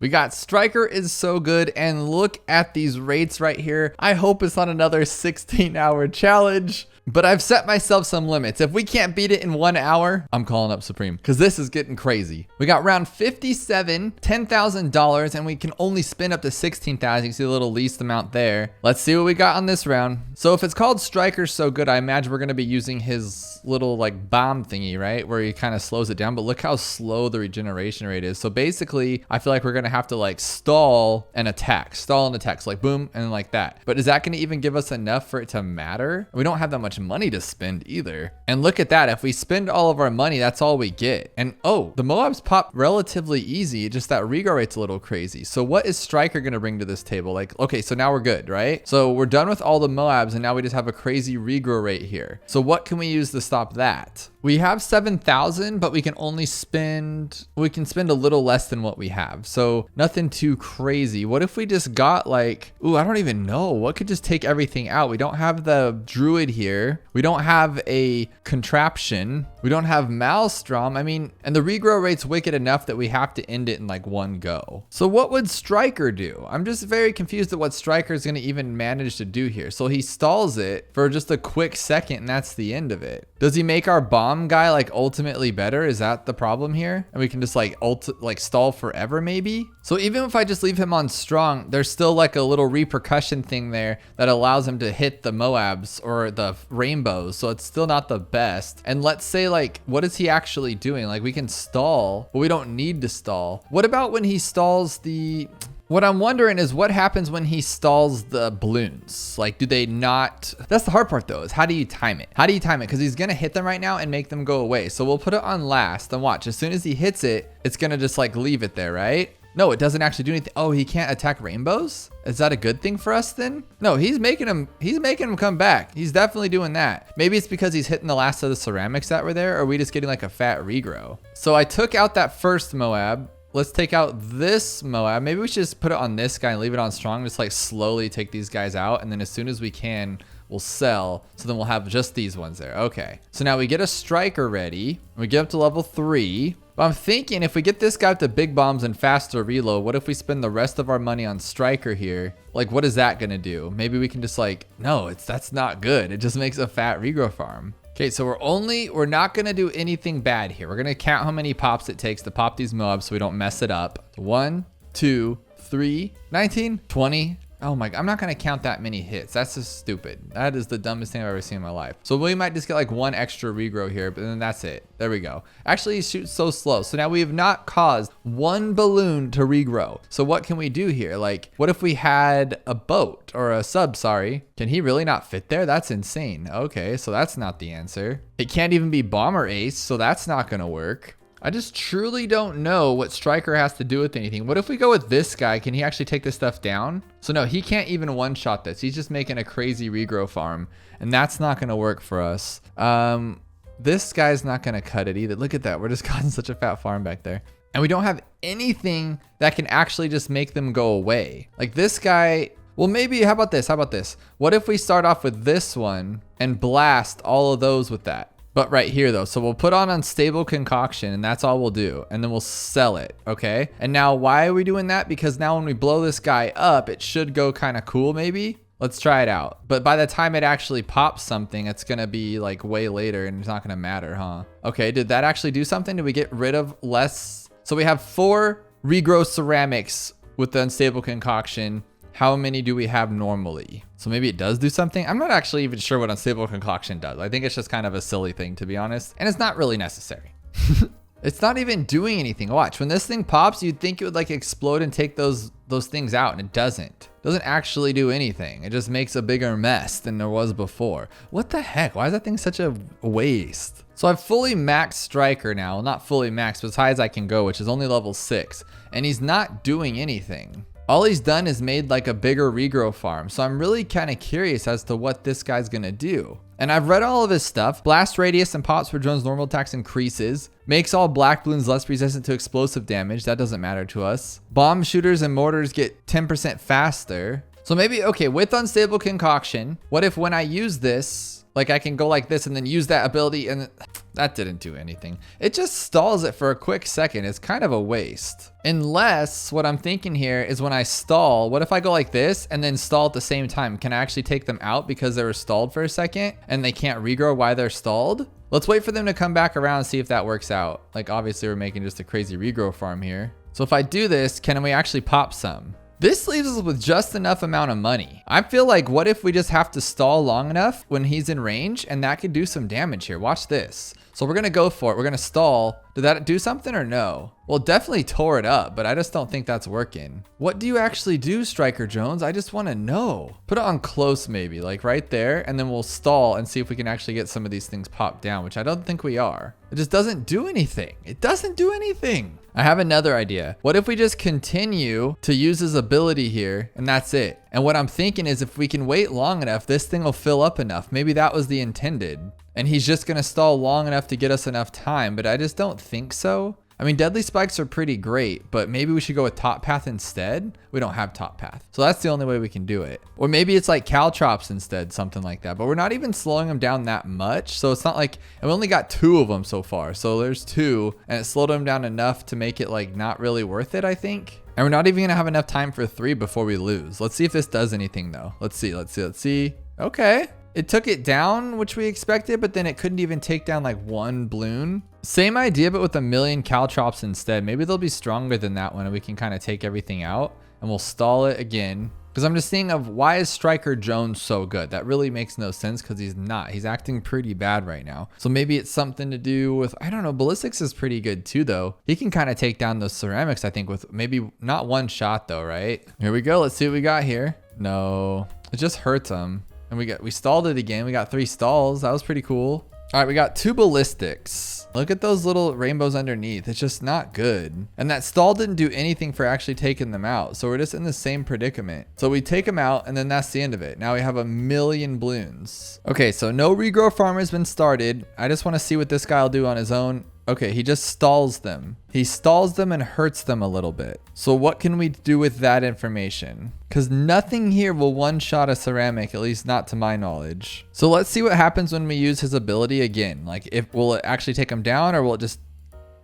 We got Striker is so good, and look at these rates right here. I hope it's not another 16-hour challenge. But I've set myself some limits. If we can't beat it in 1 hour, I'm calling up Supreme because this is getting crazy. We got round 57, $10,000, and we can only spin up to 16,000. You see the little least amount there. Let's see what we got on this round. So if it's called Striker So Good, I imagine we're going to be using his little like bomb thingy, right? Where he kind of slows it down, but look how slow the regeneration rate is. So basically, I feel like we're going to have to like stall and attack, so like boom, and like that. But is that going to even give us enough for it to matter? We don't have that much money to spend either. And look at that. If we spend all of our money, that's all we get. And oh, the Moabs pop relatively easy. Just that regrow rate's a little crazy. So what is Striker going to bring to this table? Like, okay, so now we're good, right? So we're done with all the Moabs and now we just have a crazy regrow rate here. So what can we use to stop that? We have 7,000, but we can only spend, a little less than what we have. So nothing too crazy. What if we just got like, ooh, I don't even know. What could just take everything out? We don't have the Druid here. We don't have a contraption. We don't have Maelstrom. I mean, and the regrow rate's wicked enough that we have to end it in like one go. So what would Striker do? I'm just very confused at what Striker is going to even manage to do here. So he stalls it for just a quick second and that's the end of it. Does he make our bomb guy like ultimately better? Is that the problem here? And we can just like stall forever maybe? So even if I just leave him on strong, there's still like a little repercussion thing there that allows him to hit the Moabs or the rainbows. So it's still not the best. And let's say like, what is he actually doing? Like we can stall, but we don't need to stall. What about when he stalls the... What I'm wondering is what happens when he stalls the balloons? Like, do they not... That's the hard part though, is how do you time it? How do you time it? Because he's going to hit them right now and make them go away. So we'll put it on last and watch. As soon as he hits it, it's going to just like leave it there, right? No, it doesn't actually do anything. Oh, he can't attack rainbows? Is that a good thing for us then? No, he's making them come back. He's definitely doing that. Maybe it's because he's hitting the last of the ceramics that were there, or are we just getting like a fat regrow? So I took out that first Moab. Let's take out this Moab. Maybe we should just put it on this guy and leave it on strong. Just like slowly take these guys out. And then as soon as we can, we'll sell. So then we'll have just these ones there. Okay. So now we get a Striker ready. We get up to level 3. But I'm thinking if we get this guy with the big bombs and faster reload, what if we spend the rest of our money on Striker here? Like, what is that going to do? Maybe we can just like, no, that's not good. It just makes a fat regrow farm. Okay, so we're not going to do anything bad here. We're going to count how many pops it takes to pop these Moabs so we don't mess it up. 1, 2, 3, 19, 20. Oh my, I'm not going to count that many hits. That's just stupid. That is the dumbest thing I've ever seen in my life. So we might just get like one extra regrow here, but then that's it. There we go. Actually, he shoots so slow. So now we have not caused one balloon to regrow. So what can we do here? Like, what if we had a boat or a sub, sorry. Can he really not fit there? That's insane. Okay, so that's not the answer. It can't even be bomber ace, so that's not going to work. I just truly don't know what Striker has to do with anything. What if we go with this guy? Can he actually take this stuff down? So no, he can't even one-shot this. He's just making a crazy regrow farm, and that's not going to work for us. This guy's not going to cut it either. Look at that. We're just causing such a fat farm back there. And we don't have anything that can actually just make them go away. Like this guy... Well, maybe, how about this? What if we start off with this one and blast all of those with that? But right here though, so we'll put on unstable concoction and that's all we'll do. And then we'll sell it, okay? And now why are we doing that? Because now when we blow this guy up, it should go kind of cool maybe. Let's try it out. But by the time it actually pops something, it's gonna be like way later and it's not gonna matter, huh? Okay, did that actually do something? Did we get rid of less? So we have 4 regrow ceramics with the unstable concoction. How many do we have normally? So maybe it does do something. I'm not actually even sure what unstable concoction does. I think it's just kind of a silly thing, to be honest. And it's not really necessary. It's not even doing anything. Watch, when this thing pops, you'd think it would like explode and take those things out, and it doesn't. It doesn't actually do anything. It just makes a bigger mess than there was before. What the heck? Why is that thing such a waste? So I've fully maxed Striker now. Well, not fully maxed, but as high as I can go, which is only level 6. And he's not doing anything. All he's done is made like a bigger regrow farm. So I'm really kind of curious as to what this guy's gonna do. And I've read all of his stuff. Blast radius and pops for drones normal attacks increases. Makes all black balloons less resistant to explosive damage. That doesn't matter to us. Bomb shooters and mortars get 10% faster. So maybe, okay, with unstable concoction, what if when I use this, like I can go like this and then use that ability and That didn't do anything. It just stalls it for a quick second. It's kind of a waste. Unless what I'm thinking here is when I stall, what if I go like this and then stall at the same time? Can I actually take them out because they were stalled for a second and they can't regrow while they're stalled? Let's wait for them to come back around and see if that works out. Like obviously we're making just a crazy regrow farm here. So if I do this, can we actually pop some? This leaves us with just enough amount of money. I feel like what if we just have to stall long enough when he's in range and that could do some damage here. Watch this. So we're gonna go for it. We're gonna stall. Did that do something or no? Well, it definitely tore it up, but I just don't think that's working. What do you actually do, Striker Jones? I just wanna know. Put it on close maybe, like right there, and then we'll stall and see if we can actually get some of these things popped down, which I don't think we are. It just doesn't do anything. It doesn't do anything. I have another idea. What if we just continue to use his ability here and that's it? And what I'm thinking is if we can wait long enough, this thing will fill up enough. Maybe that was the intended. And he's just gonna stall long enough to get us enough time, but I just don't think so. I mean, deadly spikes are pretty great, but maybe we should go with top path instead. We don't have top path. So that's the only way we can do it. Or maybe it's like caltrops instead, something like that, but we're not even slowing them down that much. So it's not like, and we only got 2 of them so far. So there's 2 and it slowed them down enough to make it like not really worth it, I think. And we're not even gonna have enough time for 3 before we lose. Let's see if this does anything though. Let's see. Okay. It took it down, which we expected, but then it couldn't even take down like 1 Bloon. Same idea, but with a million caltrops instead. Maybe they'll be stronger than that one and we can kind of take everything out and we'll stall it again. Because I'm just thinking of why is Striker Jones so good? That really makes no sense because he's not. He's acting pretty bad right now. So maybe it's something to do with, I don't know, ballistics is pretty good too though. He can kind of take down those ceramics, I think, with maybe not 1 shot though, right? Here we go. Let's see what we got here. No, it just hurts him. And we stalled it again. We got 3 stalls. That was pretty cool. All right, we got 2 ballistics. Look at those little rainbows underneath. It's just not good. And that stall didn't do anything for actually taking them out. So we're just in the same predicament. So we take them out and then that's the end of it. Now we have a million Bloons. Okay, so no regrow farm has been started. I just want to see what this guy will do on his own. Okay, he just stalls them. He stalls them and hurts them a little bit. So what can we do with that information? Because nothing here will one-shot a ceramic, at least not to my knowledge. So let's see what happens when we use his ability again. Like, will it actually take him down or will it just...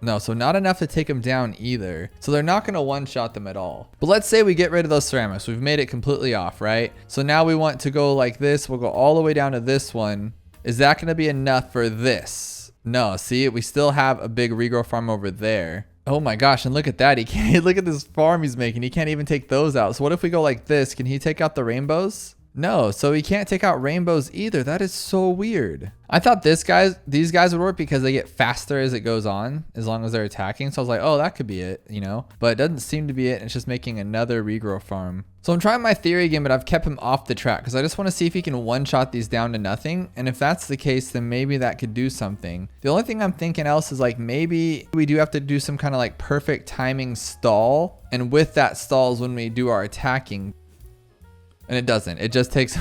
No, so not enough to take him down either. So they're not going to one-shot them at all. But let's say we get rid of those ceramics. We've made it completely off, right? So now we want to go like this. We'll go all the way down to this one. Is that going to be enough for this? No, see, we still have a big regrow farm over there. Oh my gosh, and look at that. He can't, look at this farm he's making. He can't even take those out. So what if we go like this? Can he take out the rainbows? No, so he can't take out rainbows either. That is so weird. I thought these guys would work because they get faster as it goes on, as long as they're attacking. So I was like, oh, that could be it, you know? But it doesn't seem to be it. It's just making another regrow farm. So I'm trying my theory again, but I've kept him off the track because I just want to see if he can one-shot these down to nothing. And if that's the case, then maybe that could do something. The only thing I'm thinking else is like maybe we do have to do some kind of like perfect timing stall. And with that stall is when we do our attacking. And it doesn't. It just takes...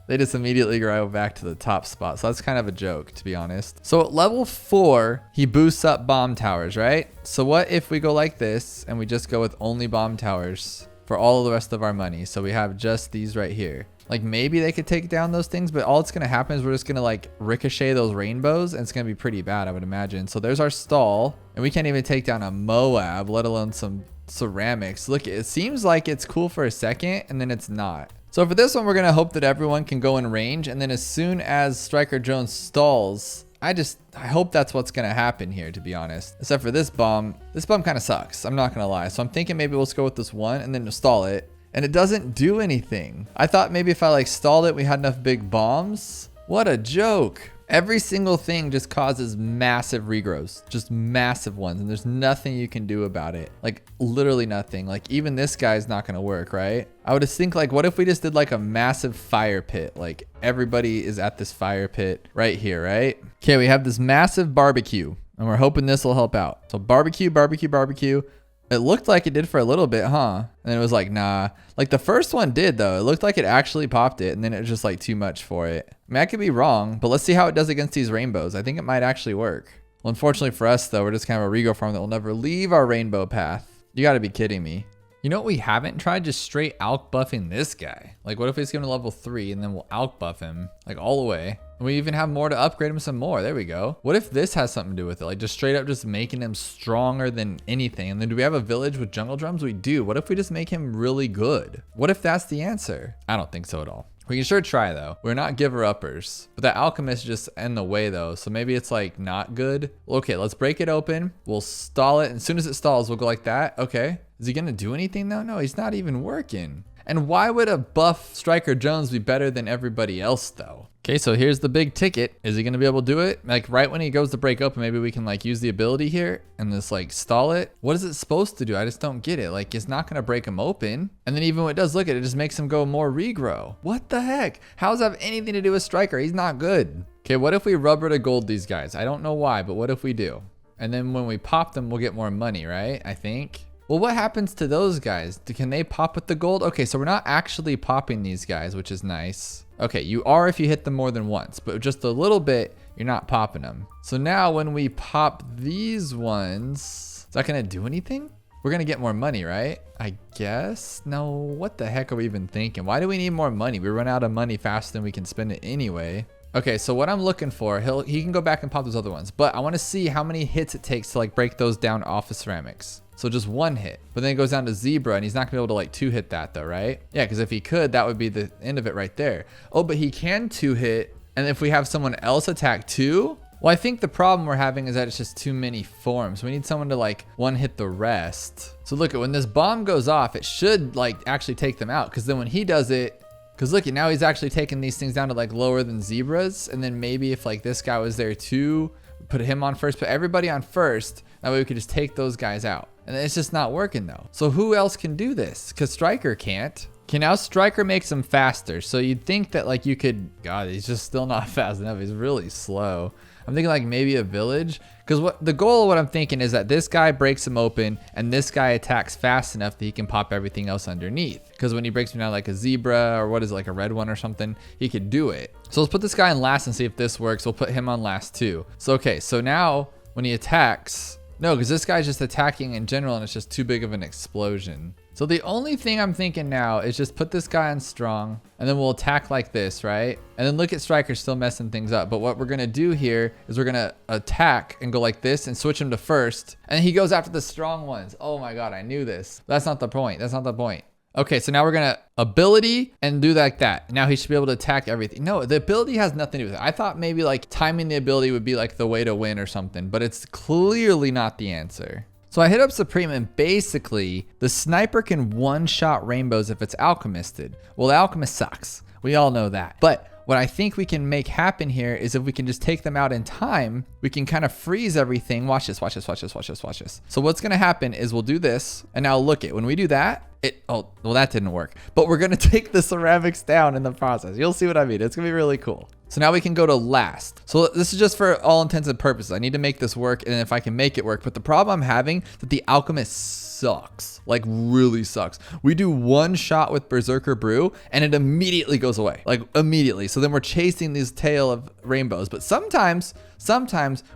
They just immediately go back to the top spot. So that's kind of a joke, to be honest. So at level 4, he boosts up bomb towers, right? So what if we go like this and we just go with only bomb towers for all of the rest of our money? So we have just these right here. Like maybe they could take down those things, but all it's going to happen is we're just going to like ricochet those rainbows and it's going to be pretty bad, I would imagine. So there's our stall and we can't even take down a Moab, let alone some ceramics. Look, it seems like it's cool for a second and then it's not. So for this one, we're going to hope that everyone can go in range. And then as soon as Striker Jones stalls, I hope that's what's going to happen here, to be honest. Except for this bomb kind of sucks. I'm not going to lie. So I'm thinking maybe we'll just go with this one and then stall it. And it doesn't do anything. I thought maybe if I like stalled it, we had enough big bombs. What a joke. Every single thing just causes massive regrows, just massive ones. And there's nothing you can do about it. Like literally nothing. Like even this guy's not going to work, right? I would just think like, what if we just did like a massive fire pit? Like everybody is at this fire pit right here, right? Okay, we have this massive barbecue and we're hoping this will help out. So barbecue, barbecue, barbecue. It looked like it did for a little bit, huh? And then it was like, nah. Like the first one did though. It looked like it actually popped it and then it was just like too much for it. I mean, I could be wrong, but let's see how it does against these rainbows. I think it might actually work. Well, unfortunately for us though, we're just kind of a regrow farm that will never leave our rainbow path. You gotta be kidding me. You know what we haven't tried? Just straight alch buffing this guy. Like what if we just give him to level 3 and then we'll alch buff him like all the way. And we even have more to upgrade him some more. There we go. What if this has something to do with it? Like just straight up just making him stronger than anything. And then do we have a village with jungle drums? We do. What if we just make him really good? What if that's the answer? I don't think so at all. We can sure try though. We're not giver-uppers. But that alchemist just in the way though. So maybe it's like not good. Okay, let's break it open. We'll stall it. And as soon as it stalls, we'll go like that. Okay. Is he gonna do anything though? No, he's not even working. And why would a buff Striker Jones be better than everybody else though? Okay, so here's the big ticket. Is he gonna be able to do it? Like right when he goes to break open, maybe we can like use the ability here and just like stall it. What is it supposed to do? I just don't get it. Like it's not gonna break him open. And then even when it does, look at it, it just makes him go more regrow. What the heck? How does that have anything to do with Striker? He's not good. Okay, what if we rubber to gold these guys? I don't know why, but what if we do? And then when we pop them, we'll get more money, right? I think. Well, what happens to those guys? Can they pop with the gold? Okay, so we're not actually popping these guys, which is nice. Okay, you are if you hit them more than once, but just a little bit, you're not popping them. So now when we pop these ones, is that gonna do anything? We're gonna get more money, right? I guess? No, what the heck are we even thinking? Why do we need more money? We run out of money faster than we can spend it anyway. Okay, so what I'm looking for, he can go back and pop those other ones, but I wanna see how many hits it takes to like break those down off of ceramics. So just one hit, but then it goes down to zebra and he's not gonna be able to like 2-hit that though, right? Yeah, because if he could, that would be the end of it right there. Oh, but he can 2-hit. And if we have someone else attack 2, well, I think the problem we're having is that it's just too many forms. We need someone to like 1-hit the rest. So look at when this bomb goes off, it should like actually take them out. Cause then when he does it, cause look at now he's actually taking these things down to like lower than zebras. And then maybe if like this guy was there too, put him on first, put everybody on first. That way we could just take those guys out. And it's just not working though. So who else can do this? Cause Striker can't. Okay, now Striker makes him faster. So you'd think that like you could, God, he's just still not fast enough. He's really slow. I'm thinking like maybe a village. Cause what the goal of what I'm thinking is that this guy breaks him open and this guy attacks fast enough that he can pop everything else underneath. Cause when he breaks him down like a zebra or what is it, like a red one or something, he could do it. So let's put this guy in last and see if this works. We'll put him on last too. So, okay, so now when he attacks, no, because this guy's just attacking in general and it's just too big of an explosion. So the only thing I'm thinking now is just put this guy on strong and then we'll attack like this, right? And then look at Striker still messing things up. But what we're gonna do here is we're gonna attack and go like this and switch him to first. And he goes after the strong ones. Oh my God, I knew this. That's not the point. That's not the point. Okay, so now we're gonna ability and do like that. Now he should be able to attack everything. No, the ability has nothing to do with it. I thought maybe like timing the ability would be like the way to win or something, but it's clearly not the answer. So I hit up Supreme and basically the sniper can one-shot rainbows if it's alchemisted. Well, the alchemist sucks. We all know that. But what I think we can make happen here is if we can just take them out in time, we can kind of freeze everything. Watch this, watch this, watch this, watch this, watch this. So what's gonna happen is we'll do this, and now look it, when we do that, oh, well that didn't work. But we're gonna take the ceramics down in the process. You'll see what I mean, it's gonna be really cool. So now we can go to last. So this is just for all intents and purposes. I need to make this work, and if I can make it work. But the problem I'm having is that the alchemist sucks, like really sucks. We do one shot with Berserker Brew and it immediately goes away, like immediately. So then we're chasing this tail of rainbows. But sometimes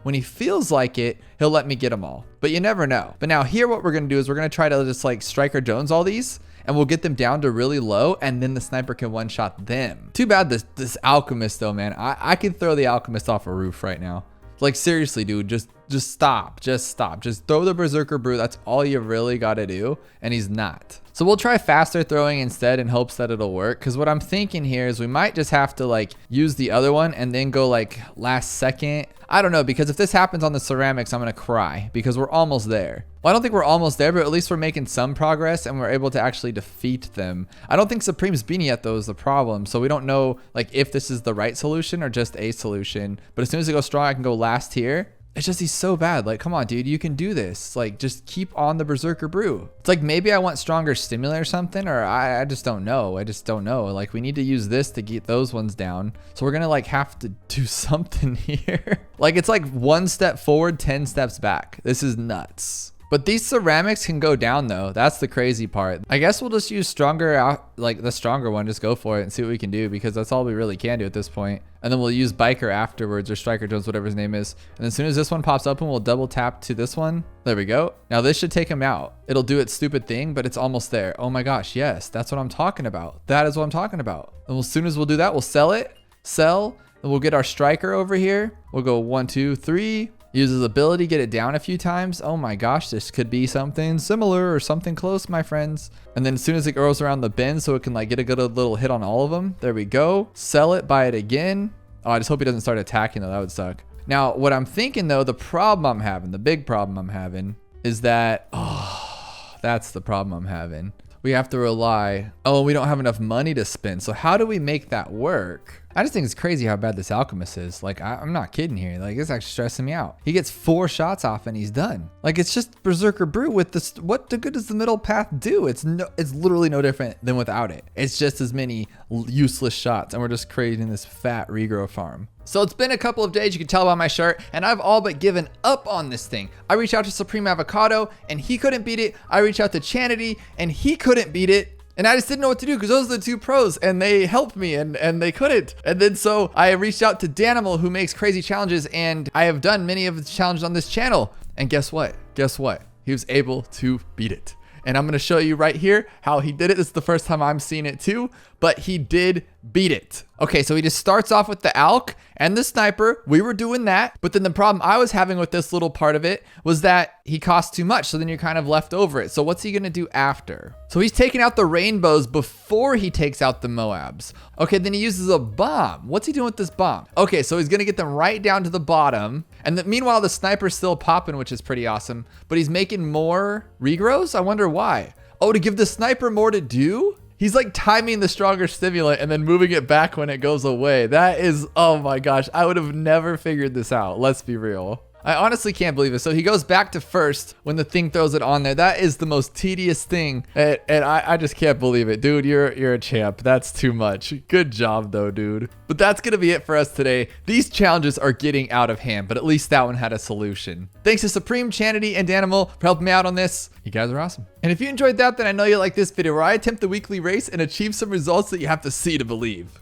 when he feels like it, he'll let me get them all. But you never know. But now here what we're gonna do is we're gonna try to just like Striker Jones all these, and we'll get them down to really low, and then the sniper can one-shot them. Too bad this alchemist though, man. I could throw the alchemist off a roof right now. Like seriously, dude, just stop. Just throw the Berserker Brew. That's all you really gotta do, and he's not. So we'll try faster throwing instead in hopes that it'll work. Because what I'm thinking here is we might just have to like use the other one and then go like last second. I don't know, because if this happens on the ceramics, I'm gonna cry because we're almost there. Well, I don't think we're almost there, but at least we're making some progress and we're able to actually defeat them. I don't think Supreme's beating yet though is the problem. So we don't know like if this is the right solution or just a solution. But as soon as it goes strong, I can go last here. It's just he's so bad. Like, come on, dude, you can do this. Like, just keep on the Berserker Brew. It's like maybe I want stronger stimuli or something, or I just don't know. I just don't know. Like, we need to use this to get those ones down. So we're gonna like have to do something here. Like, it's like 1 step forward, 10 steps back. This is nuts. But these ceramics can go down though. That's the crazy part. I guess we'll just use stronger, like the stronger one. Just go for it and see what we can do, because that's all we really can do at this point. And then we'll use Biker afterwards, or Striker Jones, whatever his name is. And as soon as this one pops up, and we'll double tap to this one. There we go. Now this should take him out. It'll do its stupid thing, but it's almost there. Oh my gosh, yes, that's what I'm talking about. That is what I'm talking about. And as soon as we'll do that, we'll sell it, sell, and we'll get our Striker over here. We'll go 1, 2, 3. Use his ability, get it down a few times. Oh my gosh, this could be something similar or something close, my friends. And then as soon as it goes around the bend, so it can like get a good little hit on all of them. There we go. Sell it, buy it again. Oh, I just hope he doesn't start attacking though. That would suck. Now, what I'm thinking though, the problem I'm having, the big problem I'm having is that, oh, that's the problem I'm having. We have to rely, oh, we don't have enough money to spend. So how do we make that work? I just think it's crazy how bad this alchemist is. Like, I'm not kidding here. Like, it's actually stressing me out. He gets 4 shots off and he's done. Like, it's just Berserker Brew with this. What the good does the middle path do? It's literally no different than without it. It's just as many useless shots, and we're just creating this fat regrow farm. So it's been a couple of days, you can tell by my shirt, and I've all but given up on this thing. I reached out to Supreme Avocado and he couldn't beat it. I reached out to Chanity and he couldn't beat it. And I just didn't know what to do, because those are the 2 pros and they helped me and they couldn't. And then so I reached out to Danimal, who makes crazy challenges, and I have done many of the challenges on this channel. And guess what? Guess what? He was able to beat it. And I'm going to show you right here how he did it. This is the first time I'm seeing it too, but he did beat it. Okay, so he just starts off with the Alk and the Sniper. We were doing that, but then the problem I was having with this little part of it was that he costs too much, so then you're kind of left over it. So what's he going to do after? So he's taking out the rainbows before he takes out the Moabs. Okay, then he uses a bomb. What's he doing with this bomb? Okay, so he's going to get them right down to the bottom. And meanwhile, the Sniper's still popping, which is pretty awesome, but he's making more regrows. I wonder why. Oh, to give the Sniper more to do? He's like timing the stronger stimulant and then moving it back when it goes away. That is, oh my gosh, I would have never figured this out. Let's be real. I honestly can't believe it. So he goes back to first when the thing throws it on there. That is the most tedious thing. And I just can't believe it. Dude, you're a champ. That's too much. Good job though, dude. But that's going to be it for us today. These challenges are getting out of hand, but at least that one had a solution. Thanks to Supreme, Chanity, and Danimal for helping me out on this. You guys are awesome. And if you enjoyed that, then I know you'll like this video where I attempt the weekly race and achieve some results that you have to see to believe.